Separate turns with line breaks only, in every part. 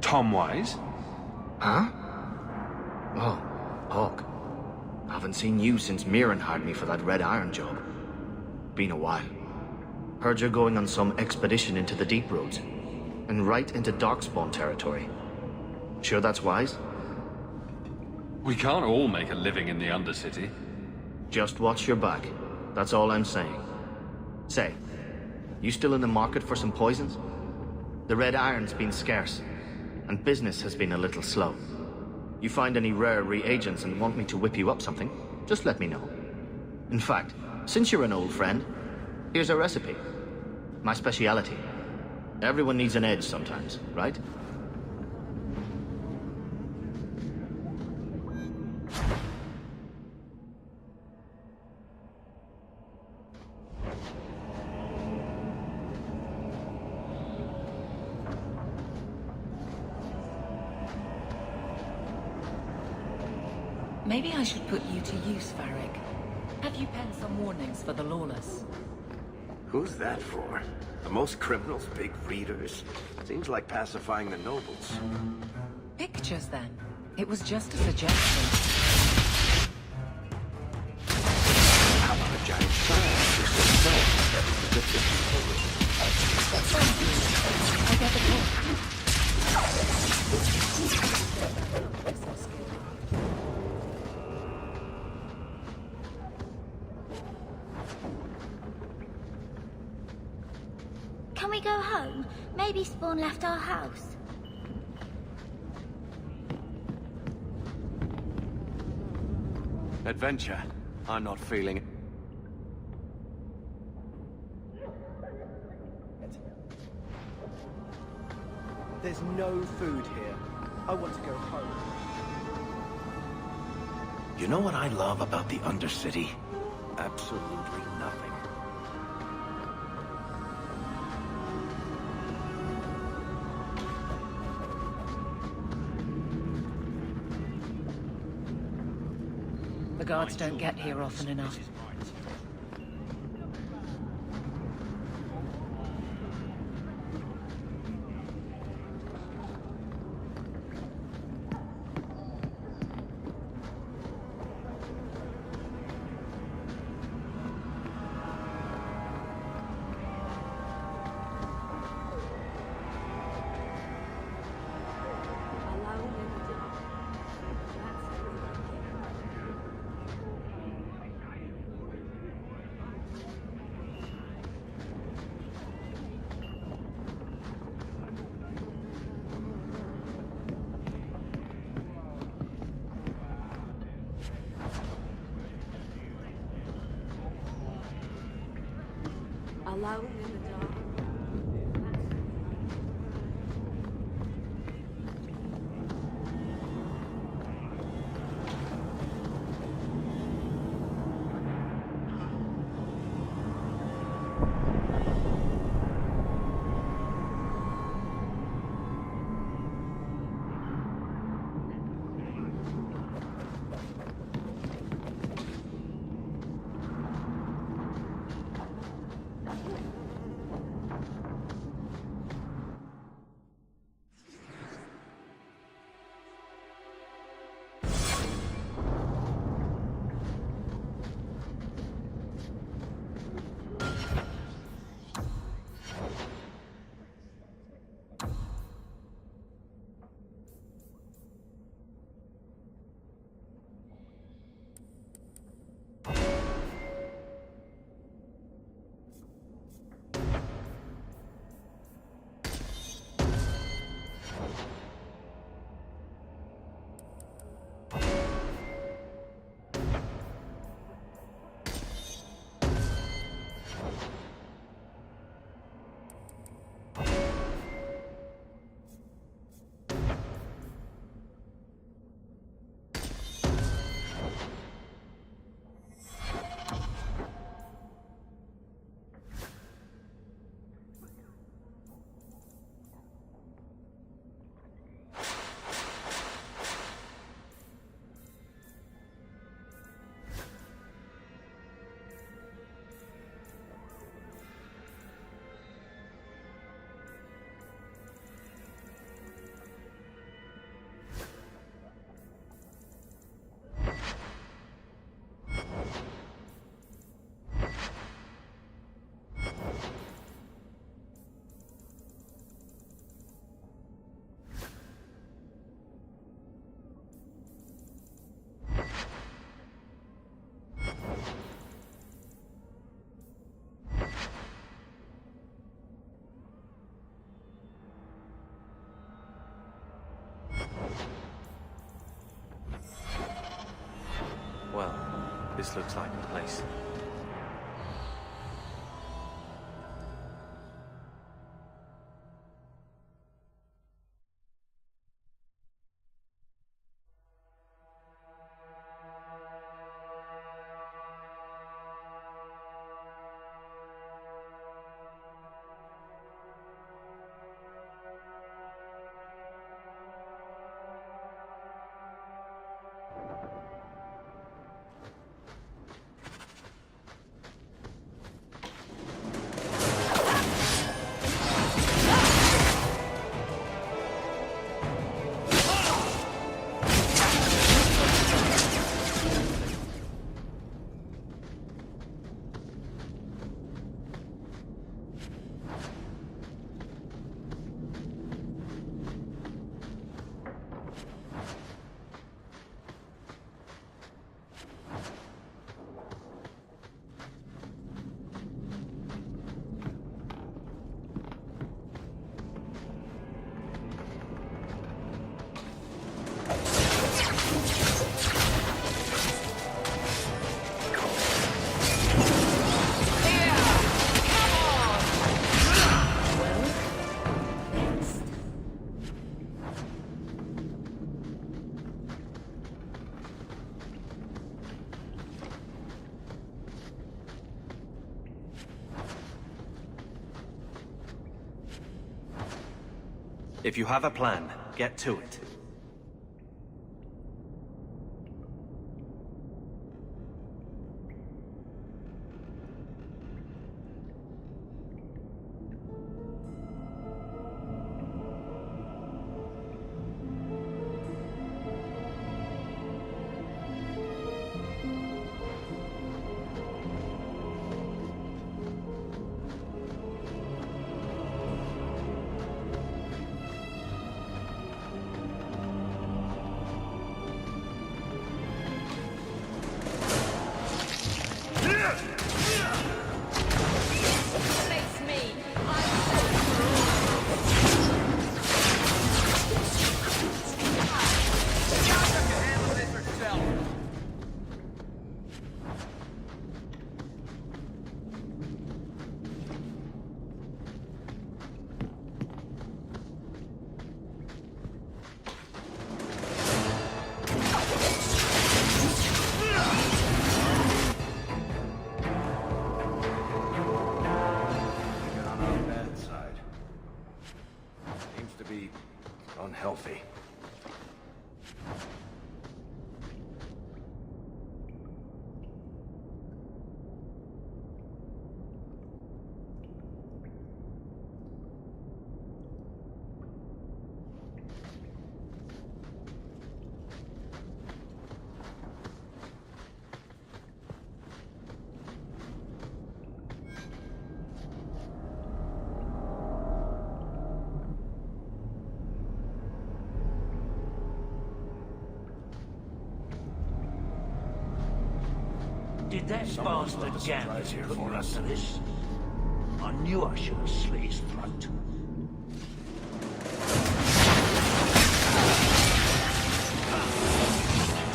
Tom Wise?
Huh? Oh, Hawk. Haven't seen you since Mirren hired me for that Red Iron job. Been a while. Heard you're going on some expedition into the deep roads. And right into Darkspawn territory. Sure that's wise?
We can't all make a living in the Undercity.
Just watch your back. That's all I'm saying. Say, you still in the market for some poisons? The Red Iron's been scarce, and business has been a little slow. You find any rare reagents and want me to whip you up something, just let me know. In fact, since you're an old friend, here's a recipe. My speciality. Everyone needs an edge sometimes, right?
Maybe I should put you to use, Varric. Have you penned some warnings for the lawless?
Who's that for? The most criminals, big readers? Seems like pacifying the nobles.
Pictures, then. It was just a suggestion.
How about a giant sign?
I get the point.
Can we go home? Maybe Spawn left our house.
Adventure. I'm not feeling it.
There's no food here. I want to go home.
You know what I love about the Undercity? Absolutely nothing.
The guards don't get here often enough.
Alone in the dark.
This looks like the place. If you have a plan, get to it.
Unhealthy.
Did that bastard Gambit here for us to this? I knew I should have slit his throat.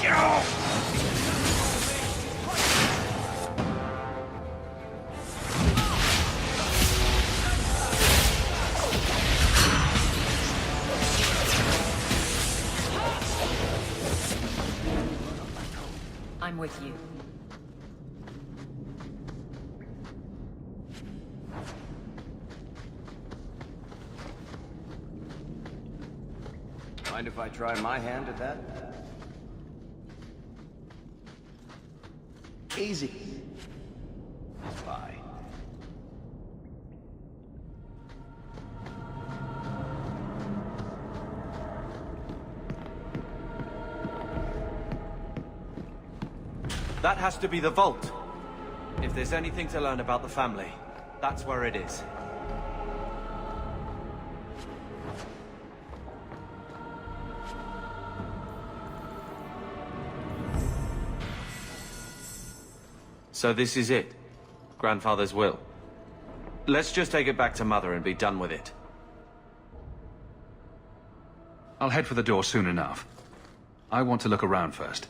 Get off!
I'm with you.
Mind if I try my hand at that? Easy. Bye.
That has to be the vault. If there's anything to learn about the family, that's where it is. So this is it? Grandfather's will? Let's just take it back to Mother and be done with it.
I'll head for the door soon enough. I want to look around first.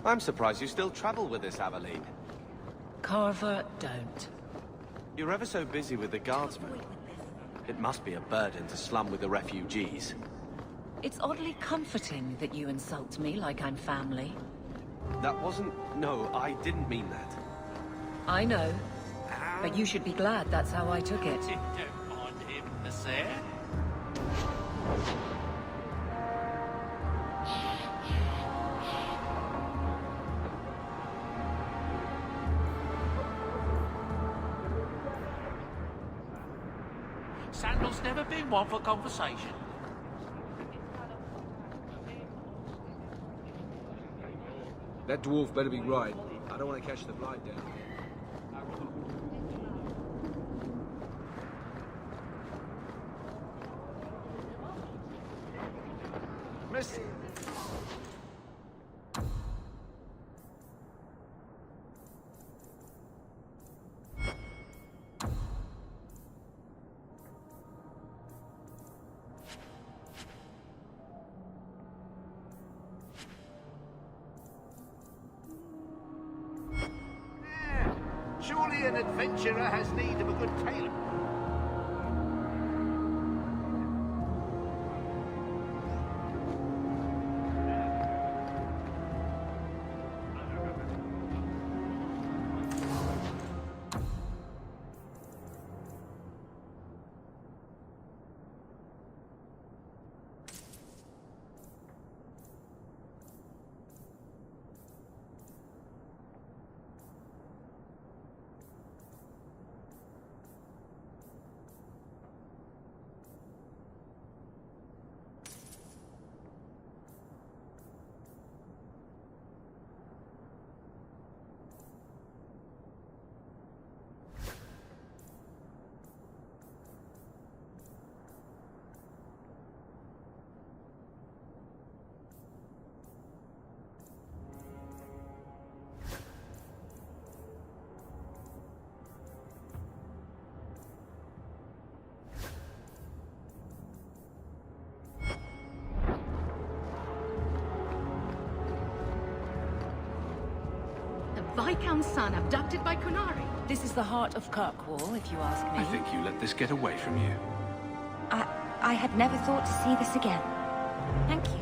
I'm surprised you still travel with this, Aveline.
Carver, don't.
You're ever so busy with the guardsmen. It must be a burden to slum with the refugees.
It's oddly comforting that you insult me like I'm family.
That wasn't... No, I didn't mean that.
I know, but you should be glad that's how I took it.
Don't mind him, sir. Sandal's never been one for conversation.
That dwarf better be right. I don't want to catch the blight down.
Miss... Surely an adventurer has need of a good tailor.
Viscount's son abducted by Kunari.
This is the heart of Kirkwall, if you ask me.
I think you let this get away from you.
I had never thought to see this again. Thank you.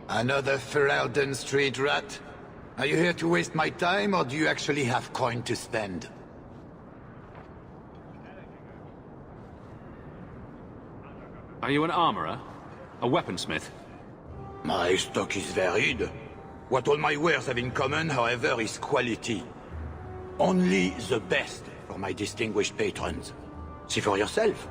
Another Ferelden street rat? Are you here to waste my time, or do you actually have coin to spend?
Are you an armorer? A weaponsmith?
My stock is varied. What all my wares have in common, however, is quality. Only the best for my distinguished patrons. See for yourself.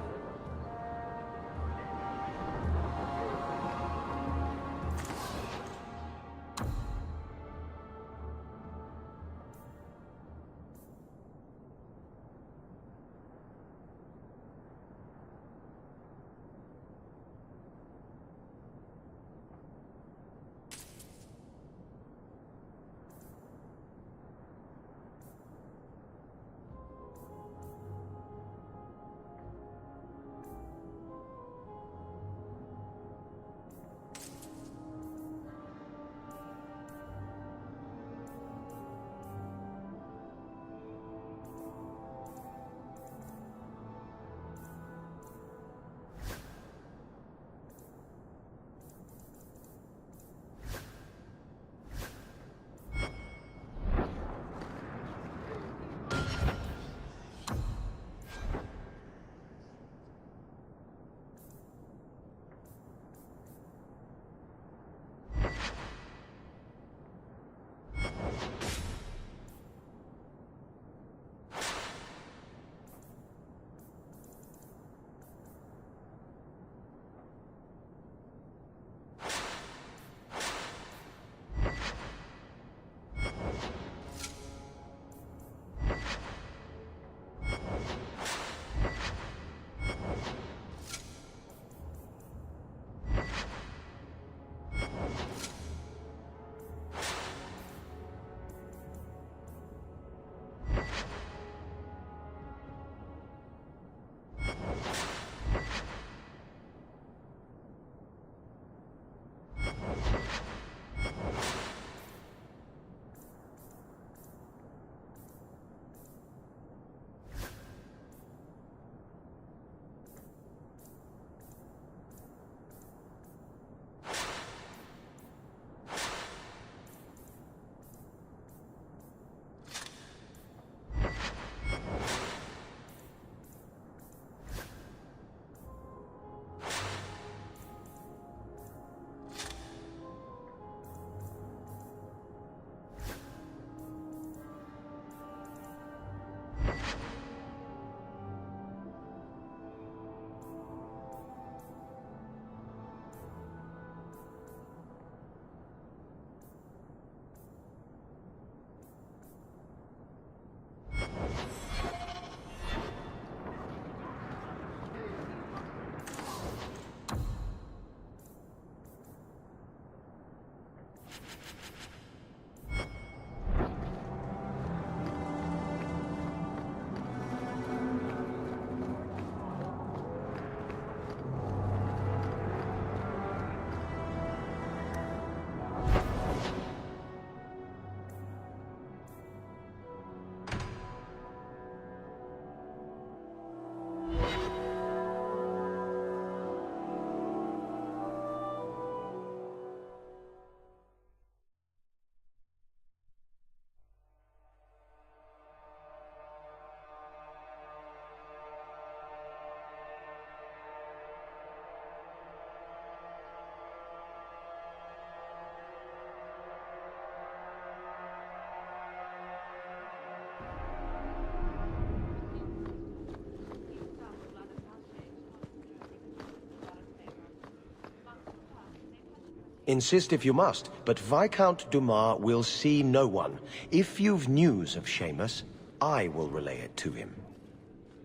Insist if you must, but Viscount Dumas will see no one. If you've news of Seamus, I will relay it to him.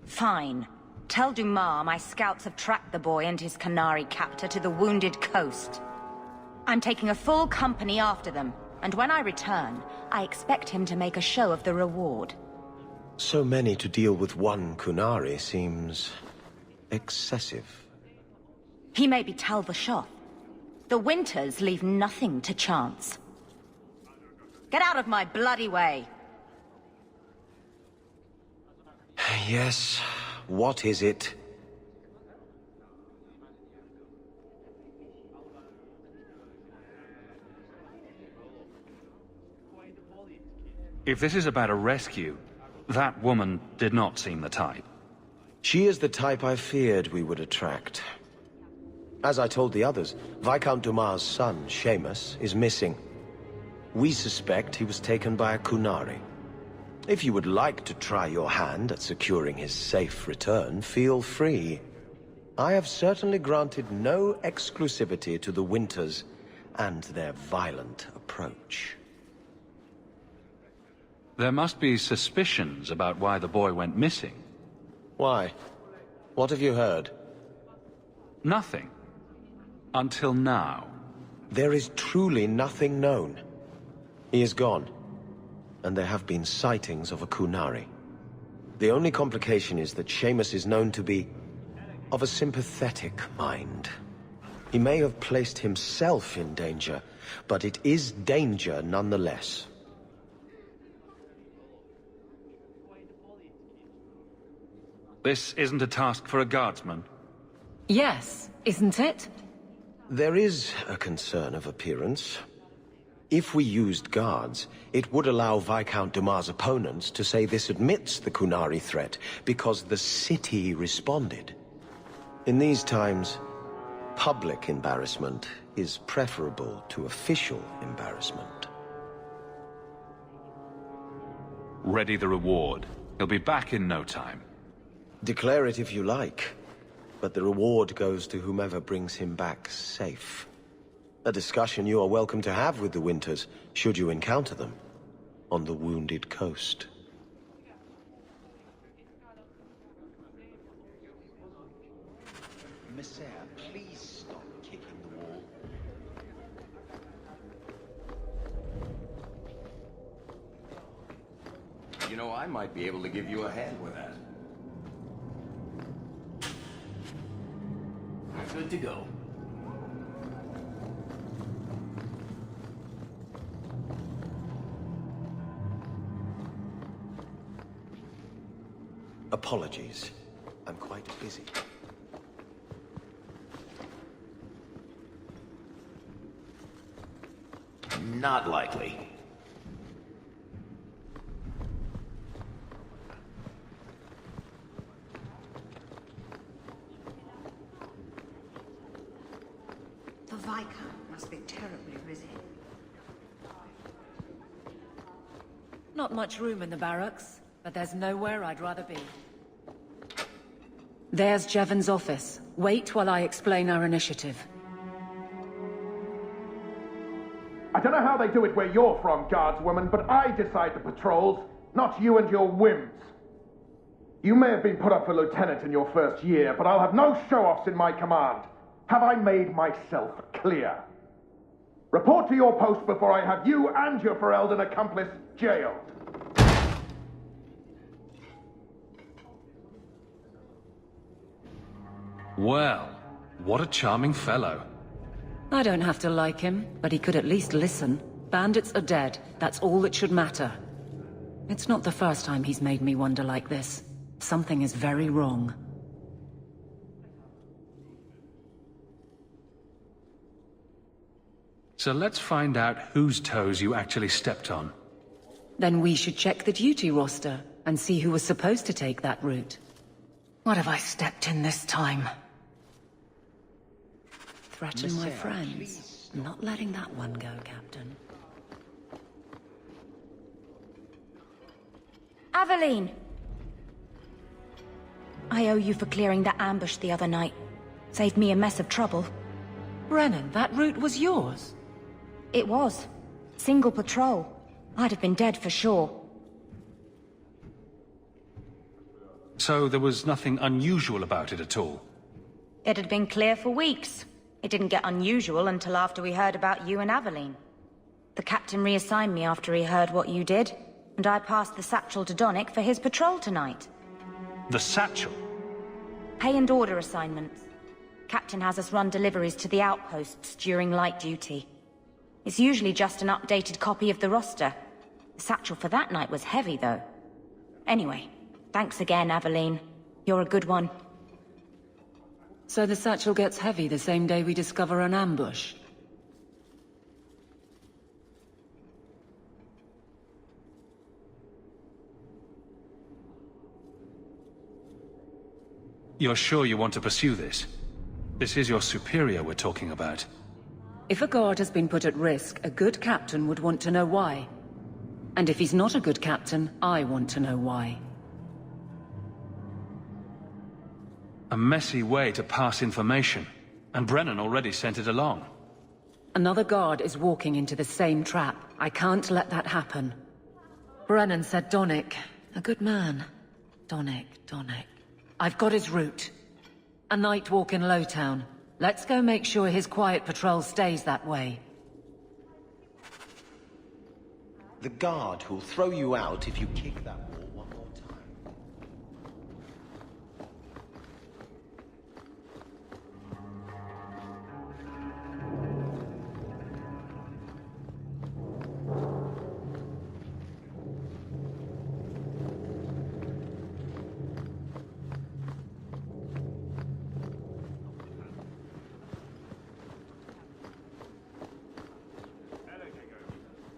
Fine. Tell Dumas my scouts have tracked the boy and his Canary captor to the Wounded Coast. I'm taking a full company after them, and when I return, I expect him to make a show of the reward.
So many to deal with one Kunari seems excessive.
He may be Tal the Shoth. The Winters leave nothing to chance. Get out of my bloody way!
Yes, what is it?
If this is about a rescue, that woman did not seem the type.
She is the type I feared we would attract. As I told the others, Viscount Dumas' son, Seamus, is missing. We suspect he was taken by a Kunari. If you would like to try your hand at securing his safe return, feel free. I have certainly granted no exclusivity to the Winters and their violent approach.
There must be suspicions about why the boy went missing.
Why? What have you heard?
Nothing. Until now.
There is truly nothing known. He is gone, and there have been sightings of a Kunari. The only complication is that Seamus is known to be of a sympathetic mind. He may have placed himself in danger, but it is danger nonetheless.
This isn't a task for a guardsman.
Yes, isn't it?
There is a concern of appearance. If we used guards, it would allow Viscount Dumas' opponents to say this admits the Kunari threat, because the city responded. In these times, public embarrassment is preferable to official embarrassment.
Ready the reward. He'll be back in no time.
Declare it if you like, but the reward goes to whomever brings him back safe. A discussion you are welcome to have with the Winters, should you encounter them, on the Wounded Coast.
Messiah, please stop kicking the wall.
You know, I might be able to give you a hand with that. Good to go.
Apologies. I'm quite busy.
Not likely.
The Viscount must be terribly busy.
Not much room in the barracks, but there's nowhere I'd rather be. There's Jevon's office. Wait while I explain our initiative.
I don't know how they do it where you're from, guardswoman, but I decide the patrols, not you and your whims. You may have been put up for lieutenant in your first year, but I'll have no show-offs in my command. Have I made myself clear? Report to your post before I have you and your Ferelden accomplice jailed.
Well, what a charming fellow.
I don't have to like him, but he could at least listen. Bandits are dead. That's all that should matter. It's not the first time he's made me wonder like this. Something is very wrong.
So let's find out whose toes you actually stepped on.
Then we should check the duty roster and see who was supposed to take that route. What have I stepped in this time? Threaten my friends. Not letting that one go, Captain.
Aveline! I owe you for clearing that ambush the other night. Saved me a mess of trouble.
Brennan, that route was yours?
It was. Single patrol. I'd have been dead for sure.
So there was nothing unusual about it at all?
It had been clear for weeks. It didn't get unusual until after we heard about you and Aveline. The captain reassigned me after he heard what you did, and I passed the satchel to Donnick for his patrol tonight.
The satchel?
Pay and order assignments. Captain has us run deliveries to the outposts during light duty. It's usually just an updated copy of the roster. The satchel for that night was heavy, though. Anyway, thanks again, Aveline. You're a good one.
So the satchel gets heavy the same day we discover an ambush?
You're sure you want to pursue this? This is your superior we're talking about.
If a guard has been put at risk, a good captain would want to know why. And if he's not a good captain, I want to know why.
A messy way to pass information, and Brennan already sent it along.
Another guard is walking into the same trap. I can't let that happen. Brennan said Donnick. A good man. Donnick. I've got his route. A night walk in Lowtown. Let's go make sure his quiet patrol stays that way.
The guard who'll throw you out if you kick that wall one more time.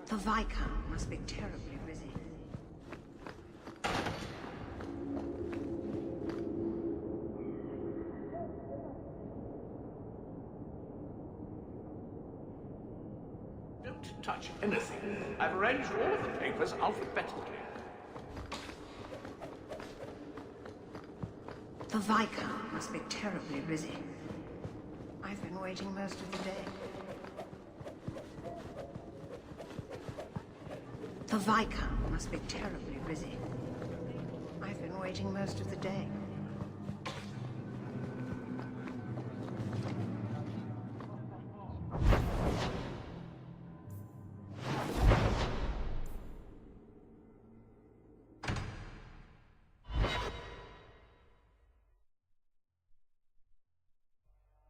The Viscount must be terribly busy.
Don't touch anything. I've arranged all of the papers alphabetically.
The Viscount must be terribly busy. I've been waiting most of the day. The Viscount must be terribly busy. I've been waiting most of the day.